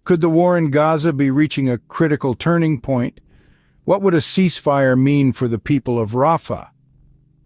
Could the war in Gaza be reaching a critical turning point? What would a ceasefire mean for the people of Rafah?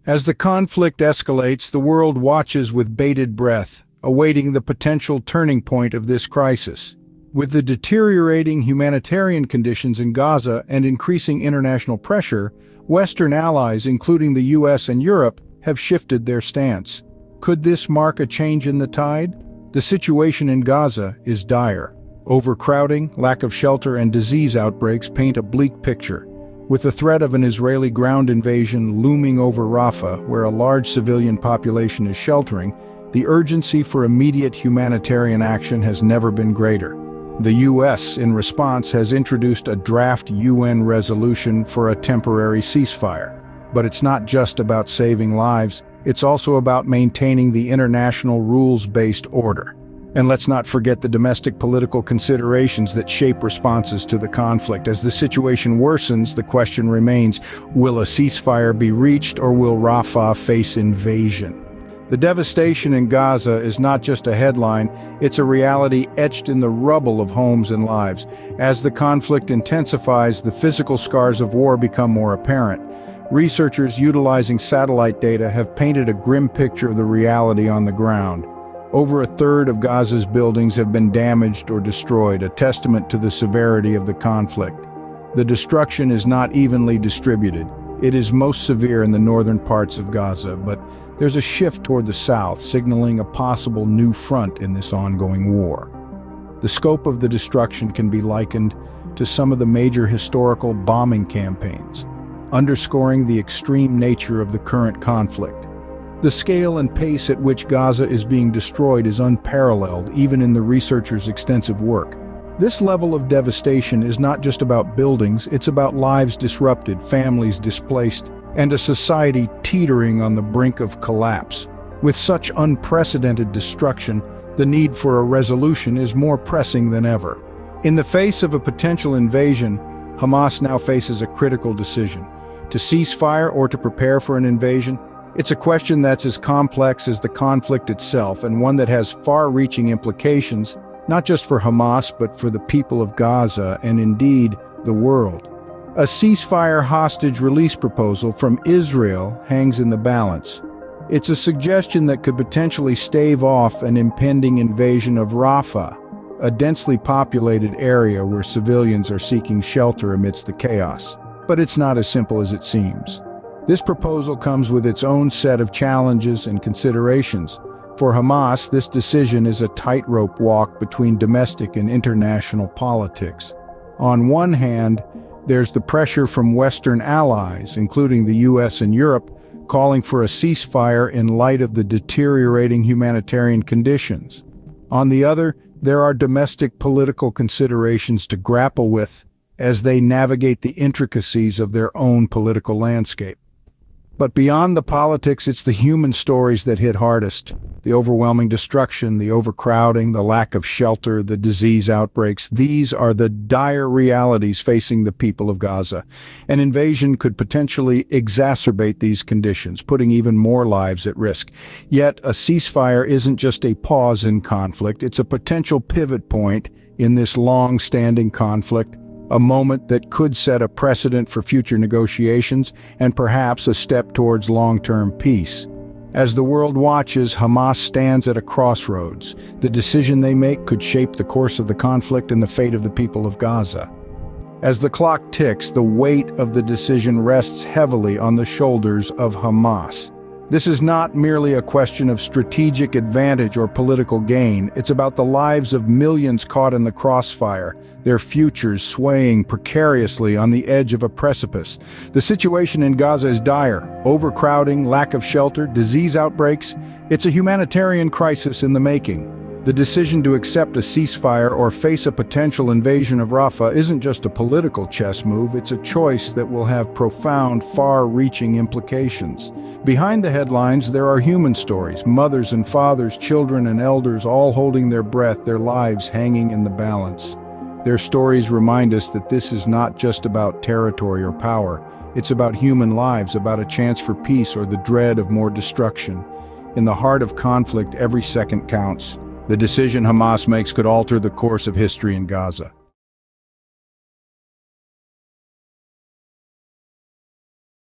As the conflict escalates, the world watches with bated breath, awaiting the potential turning point of this crisis. With the deteriorating humanitarian conditions in Gaza and increasing international pressure, Western allies, including the US and Europe, have shifted their stance. Could this mark a change in the tide? The situation in Gaza is dire. Overcrowding, lack of shelter, and disease outbreaks paint a bleak picture. With the threat of an Israeli ground invasion looming over Rafah, where a large civilian population is sheltering, the urgency for immediate humanitarian action has never been greater. The US, in response, has introduced a draft UN resolution for a temporary ceasefire. But it's not just about saving lives, it's also about maintaining the international rules-based order. And let's not forget the domestic political considerations that shape responses to the conflict. As the situation worsens, the question remains, will a ceasefire be reached or will Rafah face invasion? The devastation in Gaza is not just a headline, it's a reality etched in the rubble of homes and lives. As the conflict intensifies, the physical scars of war become more apparent. Researchers utilizing satellite data have painted a grim picture of the reality on the ground. Over a third of Gaza's buildings have been damaged or destroyed, a testament to the severity of the conflict. The destruction is not evenly distributed. It is most severe in the northern parts of Gaza, but there's a shift toward the south, signaling a possible new front in this ongoing war. The scope of the destruction can be likened to some of the major historical bombing campaigns, underscoring the extreme nature of the current conflict. The scale and pace at which Gaza is being destroyed is unparalleled, even in the researchers' extensive work. This level of devastation is not just about buildings, it's about lives disrupted, families displaced, and a society teetering on the brink of collapse. With such unprecedented destruction, the need for a resolution is more pressing than ever. In the face of a potential invasion, Hamas now faces a critical decision: to cease fire or to prepare for an invasion. It's a question that's as complex as the conflict itself, and one that has far-reaching implications, not just for Hamas, but for the people of Gaza and indeed the world. A ceasefire-hostage release proposal from Israel hangs in the balance. It's a suggestion that could potentially stave off an impending invasion of Rafah, a densely populated area where civilians are seeking shelter amidst the chaos. But it's not as simple as it seems. This proposal comes with its own set of challenges and considerations. For Hamas, this decision is a tightrope walk between domestic and international politics. On one hand, there's the pressure from Western allies, including the US and Europe, calling for a ceasefire in light of the deteriorating humanitarian conditions. On the other, there are domestic political considerations to grapple with as they navigate the intricacies of their own political landscape. But beyond the politics, it's the human stories that hit hardest. The overwhelming destruction, the overcrowding, the lack of shelter, the disease outbreaks. These are the dire realities facing the people of Gaza. An invasion could potentially exacerbate these conditions, putting even more lives at risk. Yet, a ceasefire isn't just a pause in conflict, it's a potential pivot point in this long-standing conflict. A moment that could set a precedent for future negotiations and perhaps a step towards long-term peace. As the world watches, Hamas stands at a crossroads. The decision they make could shape the course of the conflict and the fate of the people of Gaza. As the clock ticks, the weight of the decision rests heavily on the shoulders of Hamas. This is not merely a question of strategic advantage or political gain. It's about the lives of millions caught in the crossfire, their futures swaying precariously on the edge of a precipice. The situation in Gaza is dire. Overcrowding, lack of shelter, disease outbreaks. It's a humanitarian crisis in the making. The decision to accept a ceasefire or face a potential invasion of Rafah isn't just a political chess move, it's a choice that will have profound, far-reaching implications. Behind the headlines, there are human stories, mothers and fathers, children and elders, all holding their breath, their lives hanging in the balance. Their stories remind us that this is not just about territory or power. It's about human lives, about a chance for peace or the dread of more destruction. In the heart of conflict, every second counts. The decision Hamas makes could alter the course of history in Gaza.